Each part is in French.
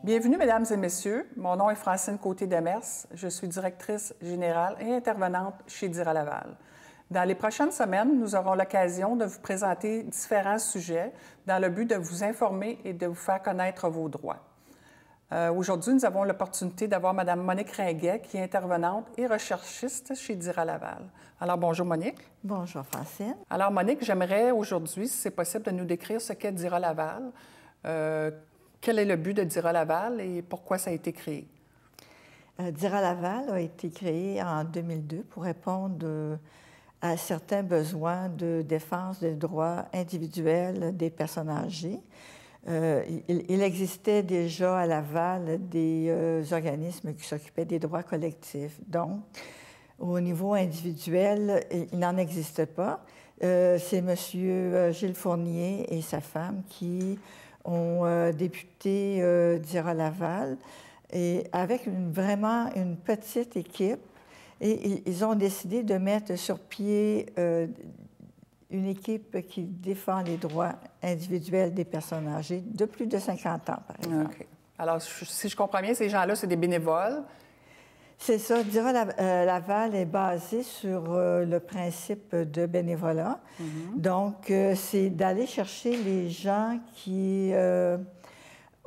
Bienvenue, Mesdames et Messieurs. Mon nom est Francine Côté-Demers. Je suis directrice générale et intervenante chez Dira Laval. Dans les prochaines semaines, nous aurons l'occasion de vous présenter différents sujets dans le but de vous informer et de vous faire connaître vos droits. Aujourd'hui, nous avons l'opportunité d'avoir Mme Monique Ringuet, qui est intervenante et recherchiste chez Dira Laval. Alors, bonjour Monique. Bonjour Francine. Alors Monique, j'aimerais aujourd'hui, si c'est possible, de nous décrire ce qu'est Dira Laval. Quel est le but de Dira Laval et pourquoi ça a été créé? Dira Laval a été créé en 2002 pour répondre à certains besoins de défense des droits individuels des personnes âgées. Il existait déjà à Laval des organismes qui s'occupaient des droits collectifs. Donc, au niveau individuel, il n'en existe pas. C'est M. Gilles Fournier et sa femme qui ont débuté Dira Laval, et avec vraiment une petite équipe. Et ils ont décidé de mettre sur pied une équipe qui défend les droits individuels des personnes âgées de plus de 50 ans, par exemple. OK. Alors, si je comprends bien, ces gens-là, c'est des bénévoles? C'est ça. Dira Laval est basé sur le principe de bénévolat. Donc, c'est d'aller chercher les gens qui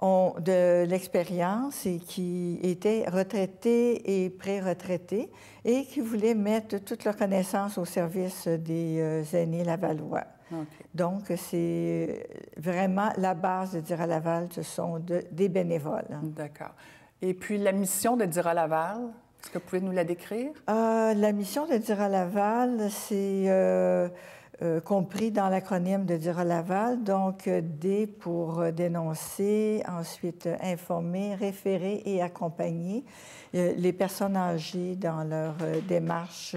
ont de l'expérience et qui étaient retraités et pré-retraités et qui voulaient mettre toute leur connaissance au service des aînés lavallois. Okay. Donc, c'est vraiment la base de Dira Laval, ce sont des bénévoles. D'accord. Et puis, la mission de Dira Laval, est-ce que vous pouvez nous la décrire? La mission de Dira Laval, c'est compris dans l'acronyme de Dira Laval, donc D pour dénoncer, ensuite informer, référer et accompagner les personnes âgées dans leur démarche.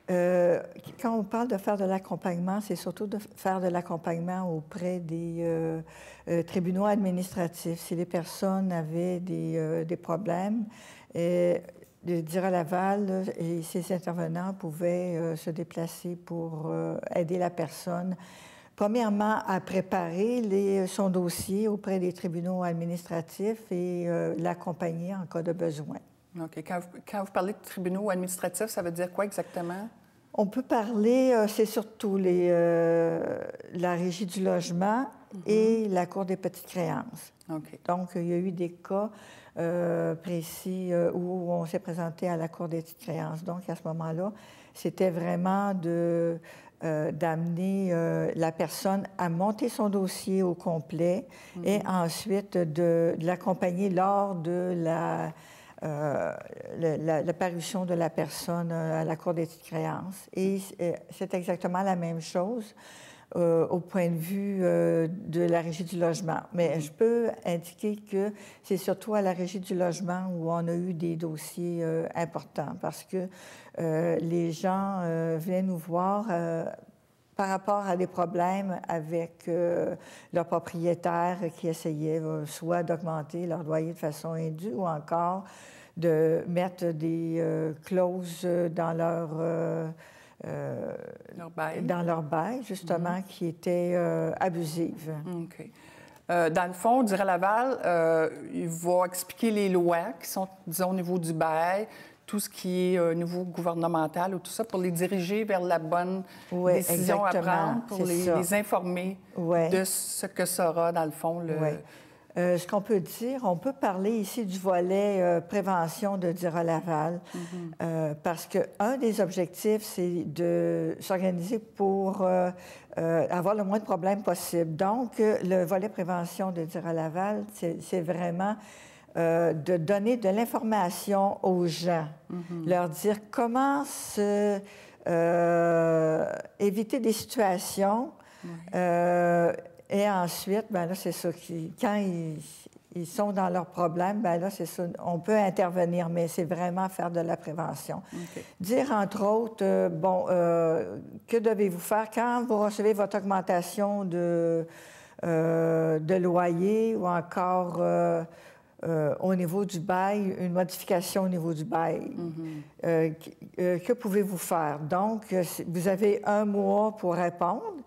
Quand on parle de faire de l'accompagnement, c'est surtout de faire de l'accompagnement auprès des tribunaux administratifs. Si les personnes avaient des problèmes, de Dira Laval et ses intervenants pouvaient se déplacer pour aider la personne, premièrement, à préparer son dossier auprès des tribunaux administratifs et l'accompagner en cas de besoin. OK. Quand vous parlez de tribunaux administratifs, ça veut dire quoi exactement? On peut parler, c'est surtout la Régie du logement et la Cour des petites créances. OK. Donc, il y a eu des cas précis où on s'est présenté à la Cour des petites créances. Donc, à ce moment-là, c'était vraiment d'amener la personne à monter son dossier au complet et ensuite de l'accompagner lors de la parution de la personne à la Cour des petites créances. Et c'est exactement la même chose au point de vue de la Régie du logement. Mais je peux indiquer que c'est surtout à la Régie du logement où on a eu des dossiers importants parce que les gens venaient nous voir par rapport à des problèmes avec leurs propriétaires qui essayaient soit d'augmenter leur loyer de façon indue ou encore de mettre des clauses dans leur bail, justement, qui étaient abusives. OK. Dans le fond, Dira Laval, il va expliquer les lois qui sont, disons, au niveau du bail, tout ce qui est au niveau gouvernemental ou tout ça, pour les diriger vers la bonne décision à prendre, pour les informer de ce que sera, dans le fond, le... Ce qu'on peut dire, on peut parler ici du volet prévention de Dira Laval, parce qu'un des objectifs, c'est de s'organiser pour avoir le moins de problèmes possible. Donc, le volet prévention de Dira Laval, c'est vraiment de donner de l'information aux gens, leur dire comment éviter des situations. Et ensuite, bien là, c'est ça, quand ils sont dans leurs problèmes, bien là, c'est ça, on peut intervenir, mais c'est vraiment faire de la prévention. Okay. Dire, entre autres, que devez-vous faire quand vous recevez votre augmentation de loyer ou encore au niveau du bail, une modification au niveau du bail. Que pouvez-vous faire? Donc, vous avez 1 mois pour répondre.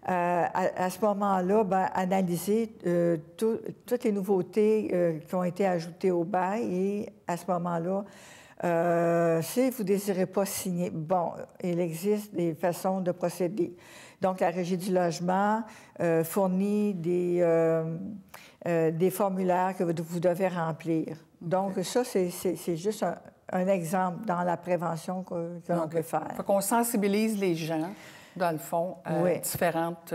À ce moment-là, bien, analysez toutes les nouveautés qui ont été ajoutées au bail et à ce moment-là, si vous ne désirez pas signer, bon, il existe des façons de procéder. Donc, la Régie du logement fournit des formulaires que vous devez remplir. Donc, ça, c'est juste un exemple dans la prévention que l'on peut faire. Il faut qu'on sensibilise les gens, dans le fond, à différentes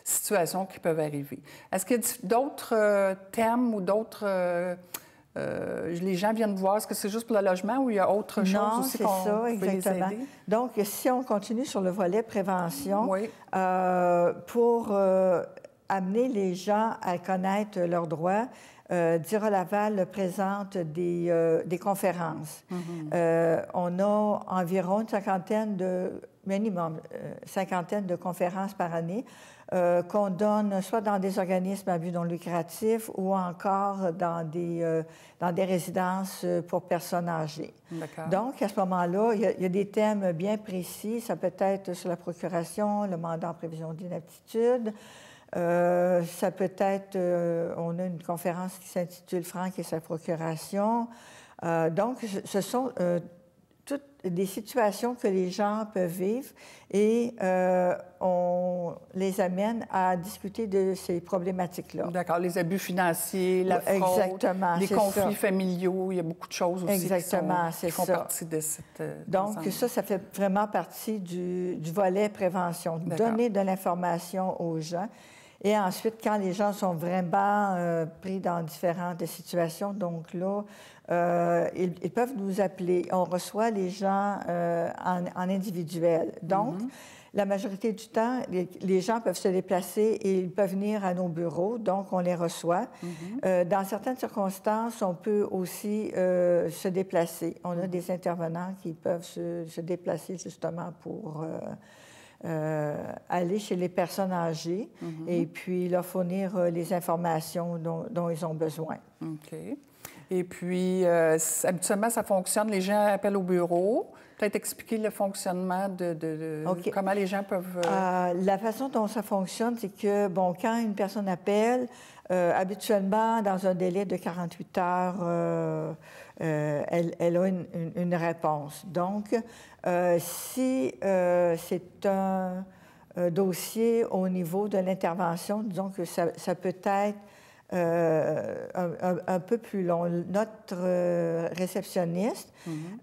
situations qui peuvent arriver. Est-ce qu'il y a d'autres thèmes ou d'autres... les gens viennent voir, est-ce que c'est juste pour le logement ou il y a autre chose aussi qu'on peut les aider? Donc, si on continue sur le volet prévention, pour amener les gens à connaître leurs droits, Dira Laval présente des conférences. On a environ une cinquantaine de conférences par année qu'on donne soit dans des organismes à but non lucratif ou encore dans des résidences pour personnes âgées. Donc, à ce moment-là, il y a des thèmes bien précis. Ça peut être sur la procuration, le mandat en prévision d'inaptitude. Ça peut être, on a une conférence qui s'intitule « Franck et sa procuration ». Donc, ce sont toutes des situations que les gens peuvent vivre et on les amène à discuter de ces problématiques-là. D'accord. Les abus financiers, la fraude, les conflits familiaux, il y a beaucoup de choses aussi qui font partie de cette... Donc, ça fait vraiment partie du volet prévention. Donner de l'information aux gens. Et ensuite, quand les gens sont vraiment pris dans différentes situations, donc là, ils peuvent nous appeler. On reçoit les gens en individuel. Donc, la majorité du temps, les gens peuvent se déplacer et ils peuvent venir à nos bureaux, donc on les reçoit. Dans certaines circonstances, on peut aussi se déplacer. On a des intervenants qui peuvent se déplacer justement pour... aller chez les personnes âgées et puis leur fournir les informations dont ils ont besoin. OK. Et puis, habituellement, ça fonctionne, les gens appellent au bureau. Peut-être expliquer le fonctionnement de comment les gens peuvent... La façon dont ça fonctionne, c'est que, bon, quand une personne appelle, habituellement, dans un délai de 48 heures, elle a une réponse. Donc, si c'est un dossier au niveau de l'intervention, disons que ça peut être un peu plus long. Notre réceptionniste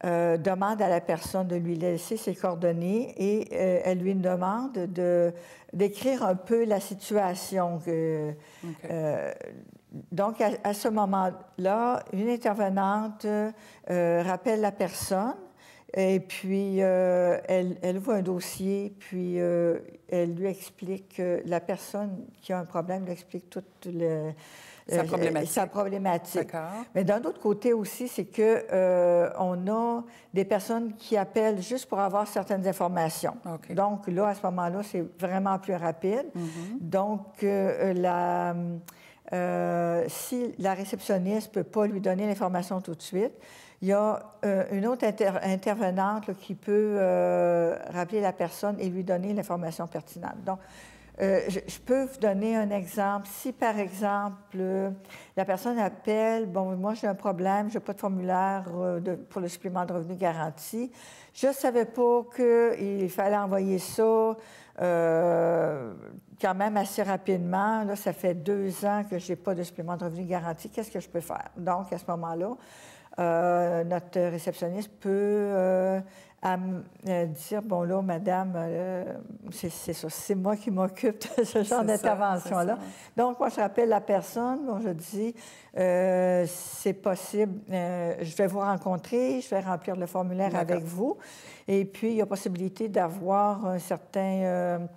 demande à la personne de lui laisser ses coordonnées et elle lui demande d'écrire un peu la situation. Donc, à ce moment-là, une intervenante rappelle la personne et puis elle ouvre un dossier, puis elle lui explique, la personne qui a un problème lui explique toute sa problématique. Mais d'un autre côté aussi, c'est qu'on a des personnes qui appellent juste pour avoir certaines informations. Donc là, à ce moment-là, c'est vraiment plus rapide. Donc, si la réceptionniste ne peut pas lui donner l'information tout de suite, il y a une autre intervenante là, qui peut rappeler la personne et lui donner l'information pertinente. Donc, je peux vous donner un exemple. Si, par exemple, la personne appelle, bon, moi, j'ai un problème, je n'ai pas de formulaire pour le supplément de revenu garanti. Je ne savais pas qu'il fallait envoyer ça quand même assez rapidement. Là, ça fait 2 ans que je n'ai pas de supplément de revenu garanti. Qu'est-ce que je peux faire? Donc, à ce moment-là, notre réceptionniste peut dire, bon là, madame, c'est ça, c'est moi qui m'occupe de ce genre d'intervention-là. Donc, moi, je rappelle la personne, bon, je dis, c'est possible, je vais vous rencontrer, je vais remplir le formulaire avec vous, et puis il y a possibilité d'avoir un certain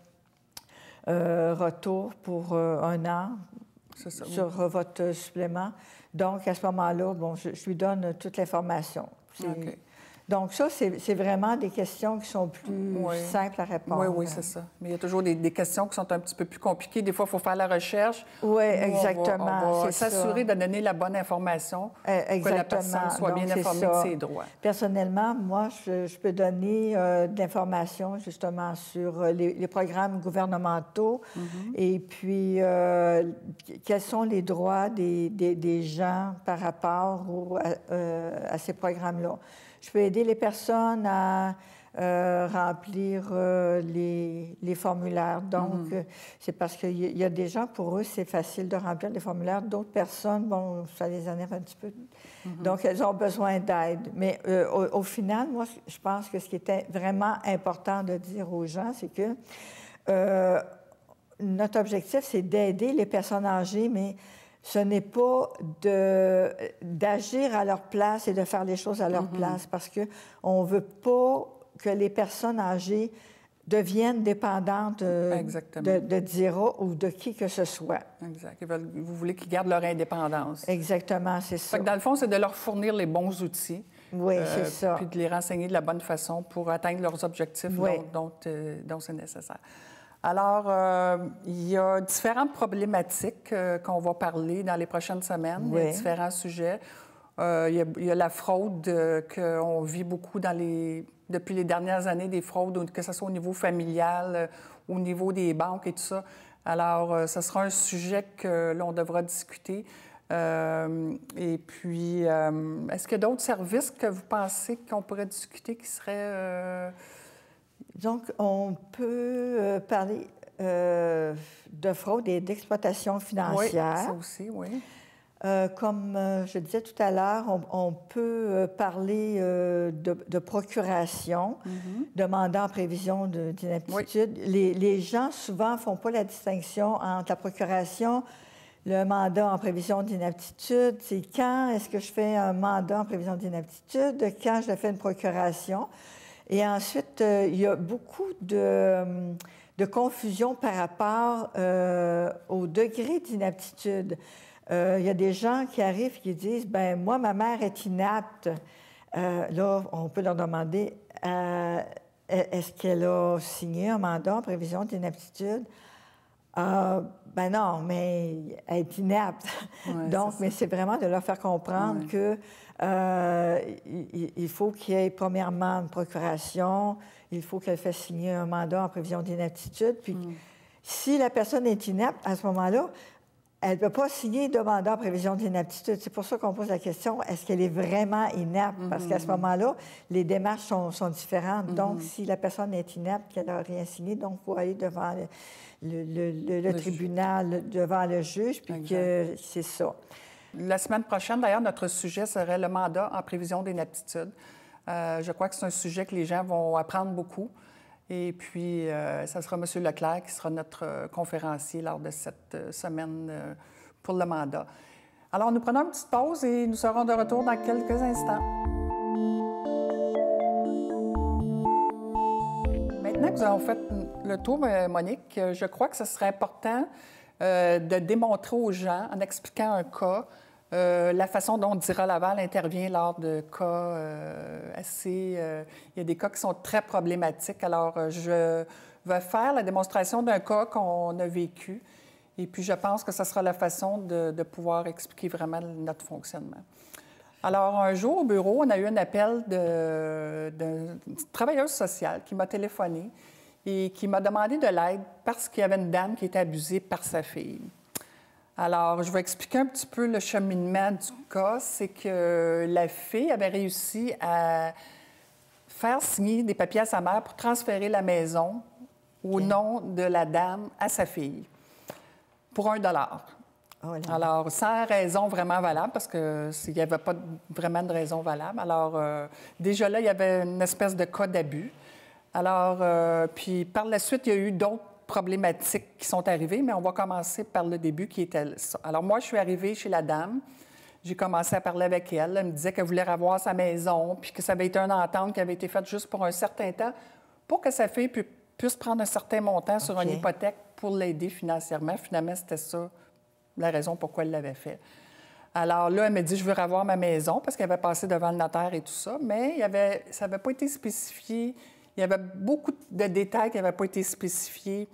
retour pour 1 an. sur votre supplément. Donc, à ce moment-là, bon, je lui donne toute l'information. OK. Donc, ça, c'est vraiment des questions qui sont plus simples à répondre. Oui, c'est ça. Mais il y a toujours des questions qui sont un petit peu plus compliquées. Des fois, il faut faire la recherche. Oui, exactement. On va s'assurer de donner la bonne information pour que la personne soit bien informée de ses droits. Personnellement, moi, je peux donner de l'information justement sur les programmes gouvernementaux et puis quels sont les droits des gens par rapport à ces programmes-là. Je peux aider les personnes à remplir les formulaires. Donc, c'est parce qu'il y a des gens, pour eux, c'est facile de remplir les formulaires. D'autres personnes, bon, ça les énerve un petit peu. Donc, elles ont besoin d'aide. Mais au final, moi, je pense que ce qui était vraiment important de dire aux gens, c'est que notre objectif, c'est d'aider les personnes âgées, mais ce n'est pas d'agir à leur place et de faire les choses à leur place, parce qu'on ne veut pas que les personnes âgées deviennent dépendantes de Dira ou de qui que ce soit. Exact. Vous voulez qu'ils gardent leur indépendance. Exactement, c'est ça. Fait que dans le fond, c'est de leur fournir les bons outils. Oui, c'est ça. Puis de les renseigner de la bonne façon pour atteindre leurs objectifs dont c'est nécessaire. Alors, il y a différentes problématiques qu'on va parler dans les prochaines semaines, différents sujets. Il y a la fraude qu'on vit beaucoup depuis les dernières années, des fraudes, que ce soit au niveau familial, au niveau des banques et tout ça. Alors, ce sera un sujet que l'on devra discuter. Et puis, est-ce qu'il y a d'autres services que vous pensez qu'on pourrait discuter qui seraient... Donc, on peut parler de fraude et d'exploitation financière. Oui, ça aussi, oui. Comme je disais tout à l'heure, on peut parler de procuration, de mandat en prévision d'inaptitude. Les gens, souvent, ne font pas la distinction entre la procuration, le mandat en prévision d'inaptitude. C'est quand est-ce que je fais un mandat en prévision d'inaptitude, quand je fais une procuration. Et ensuite, il y a beaucoup de confusion par rapport au degré d'inaptitude. Il y a des gens qui arrivent qui disent « Bien, moi, ma mère est inapte. » Là, on peut leur demander est-ce qu'elle a signé un mandat en prévision d'inaptitude? Ben non, mais elle est inapte. Ouais, donc, mais c'est vraiment de leur faire comprendre que il faut qu'il y ait premièrement une procuration, il faut qu'elle fasse signer un mandat en prévision d'inaptitude. Puis, si la personne est inapte, à ce moment-là, elle ne peut pas signer de mandat en prévision d'inaptitude. C'est pour ça qu'on pose la question, est-ce qu'elle est vraiment inapte? Parce qu'à ce moment-là, les démarches sont différentes. Donc, si la personne est inapte, qu'elle n'a rien signé, donc il faut aller devant le tribunal, devant le juge, puis que c'est ça. La semaine prochaine, d'ailleurs, notre sujet serait le mandat en prévision d'inaptitude. Je crois que c'est un sujet que les gens vont apprendre beaucoup. Et puis, ça sera M. Leclerc qui sera notre conférencier lors de cette semaine pour le mandat. Alors, nous prenons une petite pause et nous serons de retour dans quelques instants. Maintenant que nous avons fait le tour, Monique, je crois que ce serait important de démontrer aux gens, en expliquant un cas, la façon dont Dira Laval intervient lors de cas il y a des cas qui sont très problématiques. Alors, je vais faire la démonstration d'un cas qu'on a vécu. Et puis, je pense que ce sera la façon de pouvoir expliquer vraiment notre fonctionnement. Alors, un jour au bureau, on a eu un appel d'une travailleuse sociale qui m'a téléphoné et qui m'a demandé de l'aide parce qu'il y avait une dame qui était abusée par sa fille. Alors, je vais expliquer un petit peu le cheminement du cas. C'est que la fille avait réussi à faire signer des papiers à sa mère pour transférer la maison au nom de la dame à sa fille pour $1. Oh là. Alors, sans raison vraiment valable, parce qu'il n'y avait pas vraiment de raison valable. Alors, déjà là, il y avait une espèce de cas d'abus. Alors, puis par la suite, il y a eu d'autres problématiques qui sont arrivées, mais on va commencer par le début qui était ça. Alors, moi, je suis arrivée chez la dame. J'ai commencé à parler avec elle. Elle me disait qu'elle voulait revoir sa maison, puis que ça avait été une entente qui avait été faite juste pour un certain temps pour que sa fille puisse prendre un certain montant sur une hypothèque pour l'aider financièrement. Finalement, c'était ça la raison pourquoi elle l'avait fait. Alors là, elle m'a dit, je veux revoir ma maison parce qu'elle avait passé devant le notaire et tout ça, mais ça n'avait pas été spécifié. Il y avait beaucoup de détails qui n'avaient pas été spécifiés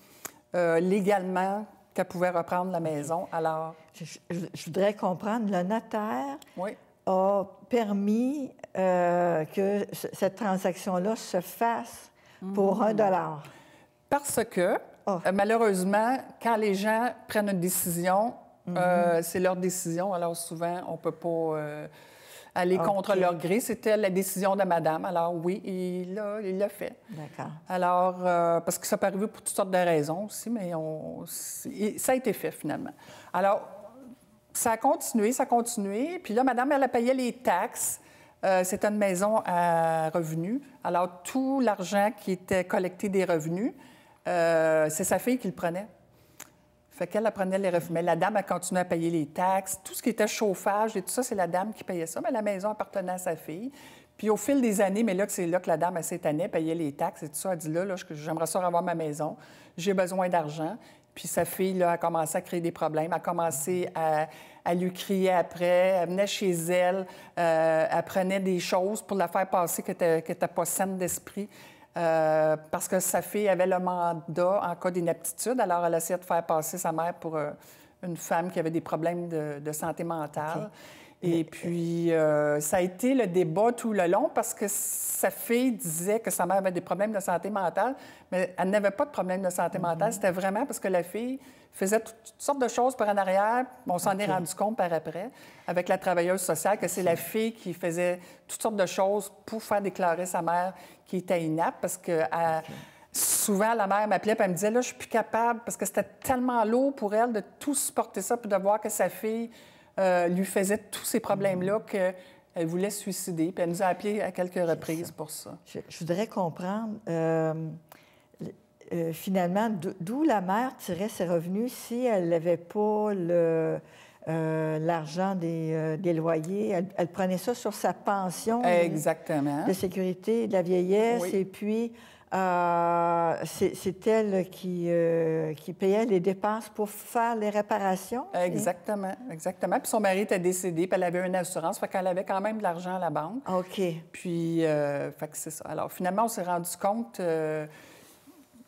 légalement qu'elle pouvait reprendre la maison. Alors... Je voudrais comprendre, le notaire oui. a permis que cette transaction-là se fasse pour $1. Parce que, malheureusement, quand les gens prennent une décision, c'est leur décision. Alors souvent, on ne peut pas aller contre leur gré. C'était la décision de madame. Alors oui, il l'a fait. D'accord. Alors, parce que ça peut arriver pour toutes sortes de raisons aussi, mais ça a été fait finalement. Alors, ça a continué. Puis là, madame, elle a payé les taxes. C'était une maison à revenus. Alors, tout l'argent qui était collecté des revenus, c'est sa fille qui le prenait. Fait qu'elle prenait les revenus. Mais la dame a continué à payer les taxes. Tout ce qui était chauffage et tout ça, c'est la dame qui payait ça. Mais la maison appartenait à sa fille. Puis au fil des années, mais là, c'est là que la dame, cette année, payait les taxes et tout ça. Elle dit, là j'aimerais ça avoir ma maison. J'ai besoin d'argent. Puis sa fille, là, a commencé à créer des problèmes, a commencé à lui crier après. Elle venait chez elle, elle prenait des choses pour la faire passer qui n'était pas saine d'esprit. Parce que sa fille avait le mandat en cas d'inaptitude. Alors, elle essayait de faire passer sa mère pour une femme qui avait des problèmes de santé mentale. Okay. Et puis, ça a été le débat tout le long parce que sa fille disait que sa mère avait des problèmes de santé mentale, mais elle n'avait pas de problème de santé mentale. C'était vraiment parce que la fille faisait toutes sortes de choses par en arrière. On s'en est rendu compte par après, avec la travailleuse sociale, que c'est la fille qui faisait toutes sortes de choses pour faire déclarer sa mère qui était inapte, parce que souvent, la mère m'appelait et elle me disait, là, je suis plus capable, parce que c'était tellement lourd pour elle de tout supporter ça, puis de voir que sa fille lui faisait tous ces problèmes-là qu'elle voulait se suicider. Puis elle nous a appelés à quelques reprises pour ça. Je voudrais comprendre, finalement, d'où la mère tirait ses revenus si elle n'avait pas l'argent des loyers. Elle prenait ça sur sa pension. Exactement. De sécurité de la vieillesse. Oui. Et puis, c'est elle qui payait les dépenses pour faire les réparations. Exactement, exactement. Puis son mari était décédé, puis elle avait une assurance, fait qu'elle avait quand même de l'argent à la banque. OK. Puis, fait que c'est ça. Alors, finalement, on s'est rendu compte,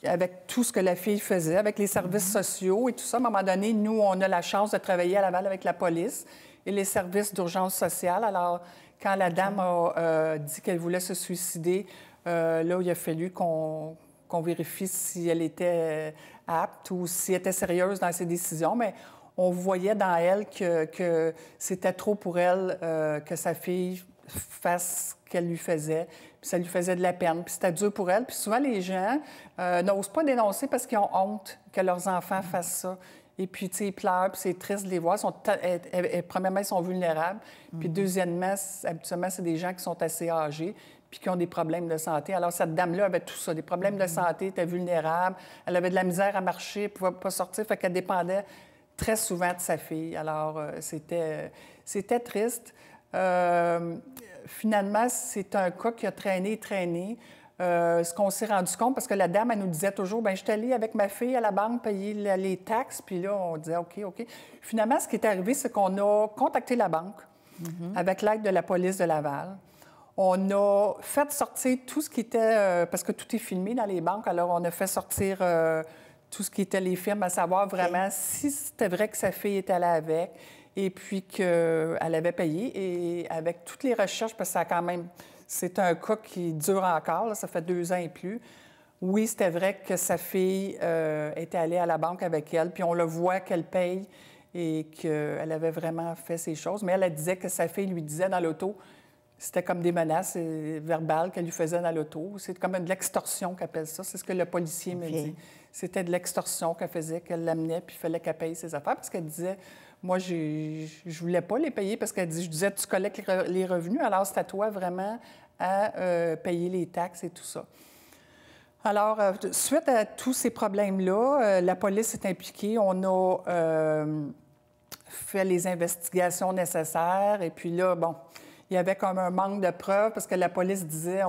avec tout ce que la fille faisait, avec les services sociaux et tout ça, à un moment donné, nous, on a la chance de travailler à Laval avec la police et les services d'urgence sociale. Alors, quand la dame a dit qu'elle voulait se suicider, là, il a fallu qu'on vérifie si elle était apte ou si elle était sérieuse dans ses décisions, mais on voyait dans elle que c'était trop pour elle que sa fille fasse ce qu'elle lui faisait, puis ça lui faisait de la peine, puis c'était dur pour elle. Puis souvent, les gens n'osent pas dénoncer parce qu'ils ont honte que leurs enfants fassent ça. Et puis, tu sais, ils pleurent, puis c'est triste de les voir. Premièrement, ils sont vulnérables. Puis deuxièmement, habituellement, c'est des gens qui sont assez âgés puis qui ont des problèmes de santé. Alors, cette dame-là avait tout ça, des problèmes de santé, était vulnérable, elle avait de la misère à marcher, elle ne pouvait pas sortir, fait qu'elle dépendait très souvent de sa fille. Alors, c'était triste. Finalement, c'est un cas qui a traîné. Ce qu'on s'est rendu compte, parce que la dame, elle nous disait toujours, bien, je suis allée avec ma fille à la banque payer les taxes, puis là, on disait, OK. Finalement, ce qui est arrivé, c'est qu'on a contacté la banque avec l'aide de la police de Laval. On a fait sortir tout ce qui était... parce que tout est filmé dans les banques, alors on a fait sortir tout ce qui était les firmes, à savoir vraiment si c'était vrai que sa fille était allée avec et puis qu'elle avait payé. Et avec toutes les recherches, parce que ça quand même... C'est un cas qui dure encore, là, ça fait 2 ans et plus. Oui, c'était vrai que sa fille était allée à la banque avec elle, puis on le voit qu'elle paye et qu'elle avait vraiment fait ces choses. Mais elle disait que sa fille lui disait dans l'auto... C'était comme des menaces verbales qu'elle lui faisait dans l'auto. C'est comme de l'extorsion qu'elle appelle ça. C'est ce que le policier me dit. C'était de l'extorsion qu'elle faisait, qu'elle l'amenait, puis il fallait qu'elle paye ses affaires. Parce qu'elle disait, moi, je voulais pas les payer parce qu'elle dit, je disais, tu collectes les revenus, alors c'est à toi vraiment à payer les taxes et tout ça. Alors, suite à tous ces problèmes-là, la police s'est impliquée. On a fait les investigations nécessaires. Et puis là, bon... Il y avait comme un manque de preuves parce que la police disait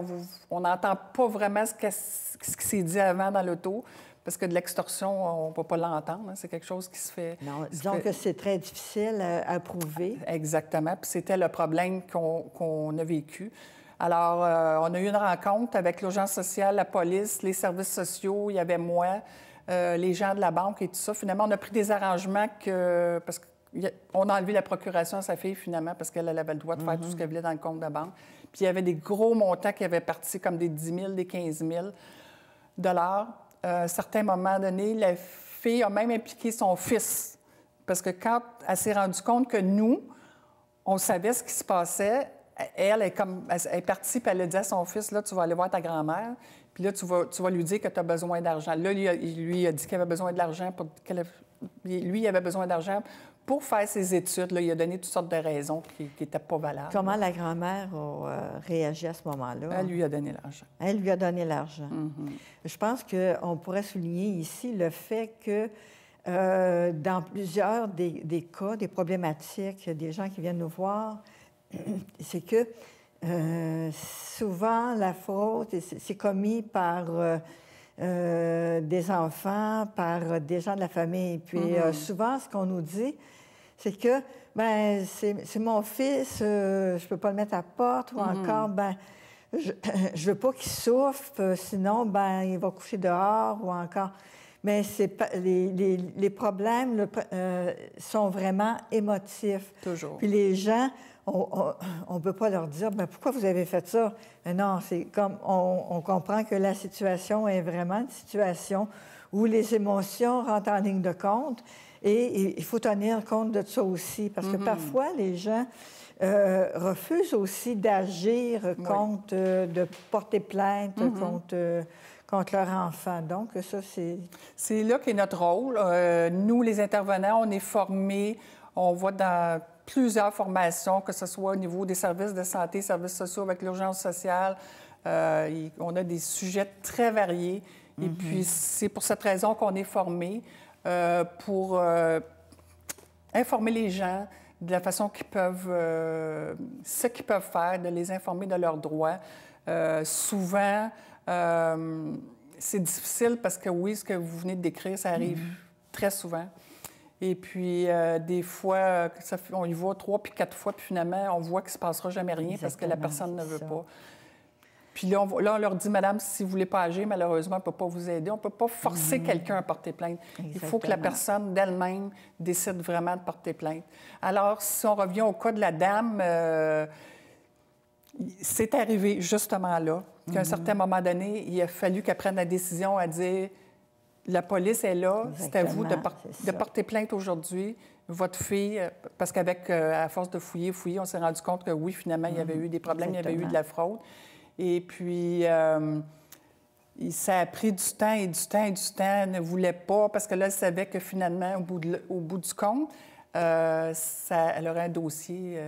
on n'entend pas vraiment ce qui s'est dit avant dans l'auto parce que de l'extorsion, on ne peut pas l'entendre. Hein. C'est quelque chose qui se fait... Non, disons que c'est très difficile à prouver. Exactement. Puis c'était le problème qu'on a vécu. Alors, on a eu une rencontre avec l'urgence sociale, la police, les services sociaux, il y avait moi, les gens de la banque et tout ça. Finalement, on a pris des arrangements parce qu'on a enlevé la procuration à sa fille, finalement, parce qu'elle avait le droit de faire tout ce qu'elle voulait dans le compte de banque. Puis il y avait des gros montants qui avaient parti, comme des 10 000, des 15 000 $. À un certain moment donné, la fille a même impliqué son fils. Parce que quand elle s'est rendue compte que nous, on savait ce qui se passait, elle est partie, puis elle a dit à son fils, là, tu vas aller voir ta grand-mère, puis là, tu vas lui dire que tu as besoin d'argent. Là, lui a dit qu'il avait besoin de l'argent, lui, il avait besoin d'argent pour faire ses études. Là, il a donné toutes sortes de raisons qui n'étaient pas valables. Comment la grand-mère a réagi à ce moment-là? Elle lui a donné l'argent. Elle lui a donné l'argent. Je pense qu'on pourrait souligner ici le fait que dans plusieurs des cas, des problématiques, des gens qui viennent nous voir, c'est que souvent la fraude, c'est commis par des enfants, par des gens de la famille. Puis souvent, ce qu'on nous dit, c'est que, ben c'est mon fils, je ne peux pas le mettre à la porte, ou encore, ben je ne veux pas qu'il souffre, sinon, ben il va coucher dehors, ou encore... Mais les problèmes sont vraiment émotifs. Toujours. Puis les gens, on ne peut pas leur dire, bien, pourquoi vous avez fait ça? Mais non, c'est comme, on comprend que la situation est vraiment une situation où les émotions rentrent en ligne de compte et il faut tenir compte de ça aussi. Parce que parfois, les gens refusent aussi d'agir contre, de porter plainte contre leur enfant. Donc, ça, c'est... C'est là qu'est notre rôle. Nous, les intervenants, on est formés, on va dans plusieurs formations, que ce soit au niveau des services de santé, services sociaux avec l'urgence sociale. On a des sujets très variés. Et puis, c'est pour cette raison qu'on est formés pour informer les gens de la façon qu'ils peuvent... ce qu'ils peuvent faire, de les informer de leurs droits. Souvent... c'est difficile parce que oui, ce que vous venez de décrire, ça arrive très souvent. Et puis, des fois, on y va 3 puis 4 fois, puis finalement, on voit qu'il ne se passera jamais rien parce que la personne ne veut pas. Puis là, on leur dit, madame, si vous ne voulez pas agir, malheureusement, on ne peut pas vous aider. On ne peut pas forcer quelqu'un à porter plainte. Il faut que la personne d'elle-même décide vraiment de porter plainte. Alors, si on revient au cas de la dame, c'est arrivé justement là, qu'à un certain moment donné, il a fallu qu'elle prenne la décision à dire la police est là, c'est à vous de porter plainte aujourd'hui. Votre fille, parce qu'avec, à force de fouiller, on s'est rendu compte que oui, finalement, il y avait eu des problèmes, il y avait eu de la fraude. Et puis, ça a pris du temps et du temps et du temps. Elle ne voulait pas, parce que là, elle savait que finalement, au bout du compte, elle aurait un dossier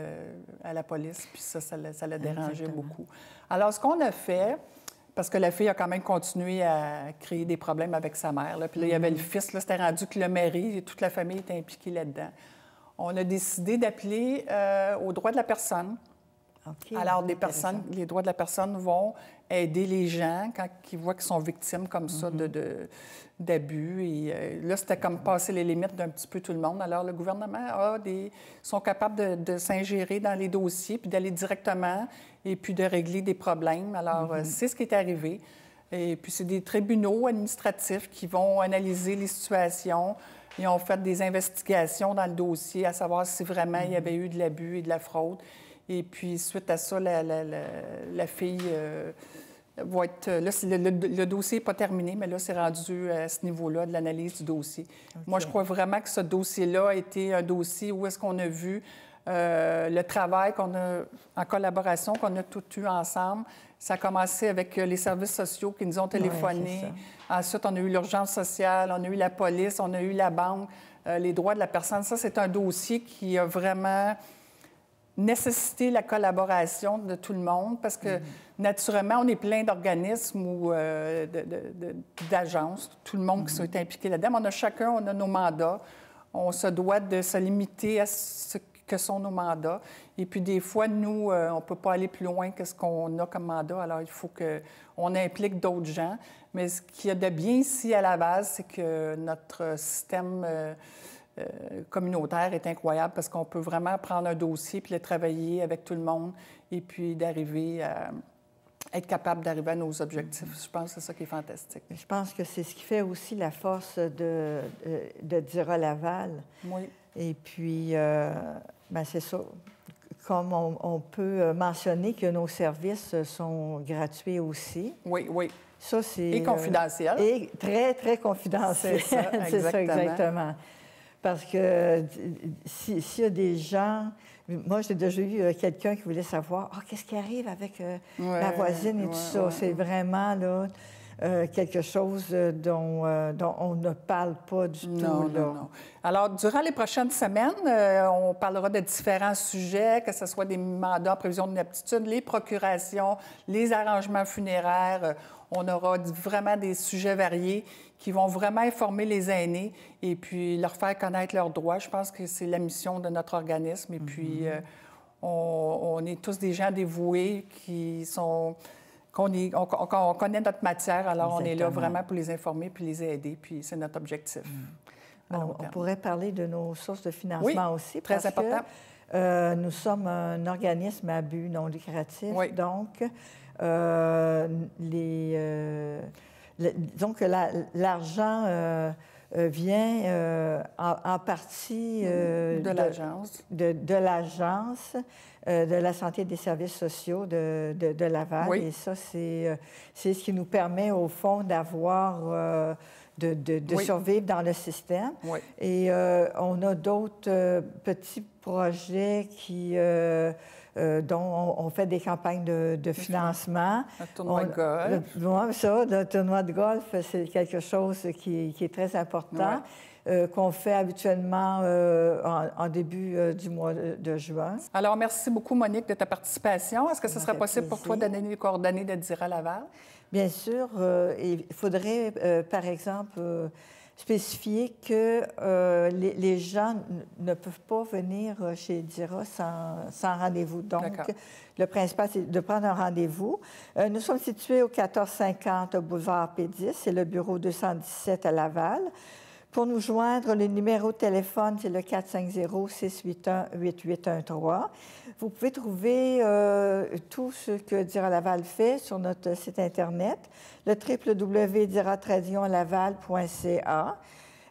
à la police, puis ça la dérangeait beaucoup. Alors, ce qu'on a fait, parce que la fille a quand même continué à créer des problèmes avec sa mère, là, puis là, il y avait le fils, là, c'était rendu que le mari et toute la famille était impliquée là-dedans. On a décidé d'appeler aux droits de la personne. Okay, alors, les droits de la personne vont aider les gens quand ils voient qu'ils sont victimes comme ça d'abus. Et là, c'était comme passer les limites d'un petit peu tout le monde. Alors, le gouvernement sont capables de s'ingérer dans les dossiers, puis d'aller directement et puis de régler des problèmes. Alors, c'est ce qui est arrivé. Et puis, c'est des tribunaux administratifs qui vont analyser les situations. Ils ont fait des investigations dans le dossier à savoir si vraiment il y avait eu de l'abus et de la fraude. Et puis, suite à ça, la fille va être... Là, le dossier n'est pas terminé, mais là, c'est rendu à ce niveau-là de l'analyse du dossier. Okay. Moi, je crois vraiment que ce dossier-là a été un dossier où est-ce qu'on a vu le travail qu'on a en collaboration, qu'on a tout eu ensemble. Ça a commencé avec les services sociaux qui nous ont téléphoné. Ouais, ensuite, on a eu l'urgence sociale, on a eu la police, on a eu la banque, les droits de la personne. Ça, c'est un dossier qui a vraiment... nécessiter la collaboration de tout le monde parce que, naturellement, on est plein d'organismes ou d'agences, tout le monde qui sont impliqués là-dedans. Chacun, on a nos mandats. On se doit de se limiter à ce que sont nos mandats. Et puis, des fois, nous, on ne peut pas aller plus loin que ce qu'on a comme mandat. Alors, il faut qu'on implique d'autres gens. Mais ce qu'il y a de bien ici à Laval, c'est que notre système communautaire est incroyable parce qu'on peut vraiment prendre un dossier puis le travailler avec tout le monde et puis d'arriver à être capable d'arriver à nos objectifs. Je pense que c'est ça qui est fantastique. Je pense que c'est ce qui fait aussi la force de Dira Laval. Oui. Et puis, bien, c'est ça. Comme on peut mentionner que nos services sont gratuits aussi. Oui, oui. Ça, c'est... Et confidentiel. Et très, très confidentiel. C'est ça, exactement. C'est ça, exactement. Parce que s'il y a des gens... Moi, j'ai déjà eu quelqu'un qui voulait savoir « qu'est-ce qui arrive avec la voisine et tout ça? » C'est vraiment là, quelque chose dont on ne parle pas du tout. Non, là. non. Alors, durant les prochaines semaines, on parlera de différents sujets, que ce soit des mandats en prévision d'inaptitude, les procurations, les arrangements funéraires. On aura vraiment des sujets variés qui vont vraiment informer les aînés et puis leur faire connaître leurs droits. Je pense que c'est la mission de notre organisme. Et puis, on est tous des gens dévoués qu'on connaît notre matière. Alors, Exactement. on est là vraiment pour les informer puis les aider. Puis, c'est notre objectif. On pourrait parler de nos sources de financement aussi. Très parce important. Que, nous sommes un organisme à but non lucratif. Oui. Donc, disons que l'argent vient en partie de l'agence. De l'Agence de la santé et des services sociaux de Laval. Oui. Et ça, c'est ce qui nous permet, au fond, d'avoir... de survivre dans le système. Oui. Et on a d'autres petits projets dont on fait des campagnes de financement. Un tournoi de golf. Le tournoi de golf, c'est quelque chose qui est très important, qu'on fait habituellement en début du mois de juin. Alors, merci beaucoup, Monique, de ta participation. Est-ce que ce serait possible pour toi de donner les coordonnées de Dira Laval? Bien sûr. Il faudrait, par exemple, spécifier que les gens ne peuvent pas venir chez Dira sans rendez-vous. Donc, le principal, c'est de prendre un rendez-vous. Nous sommes situés au 1450 boulevard P10, c'est le bureau 217 à Laval. Pour nous joindre, le numéro de téléphone, c'est le 450-681-8813. Vous pouvez trouver tout ce que Dira Laval fait sur notre site Internet, le www.dira-laval.ca.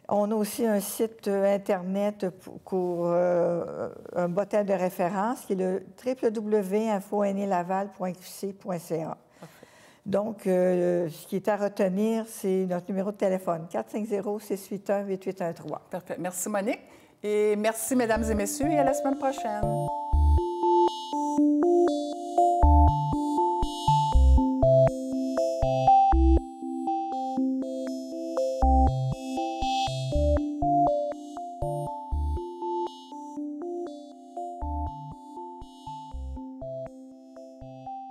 On a aussi un site Internet pour un bottin de référence qui est le www.infoaînélaval.qc.ca. Donc, ce qui est à retenir, c'est notre numéro de téléphone, 450-681-8813. Parfait. Merci, Monique. Et merci, mesdames et messieurs, et à la semaine prochaine.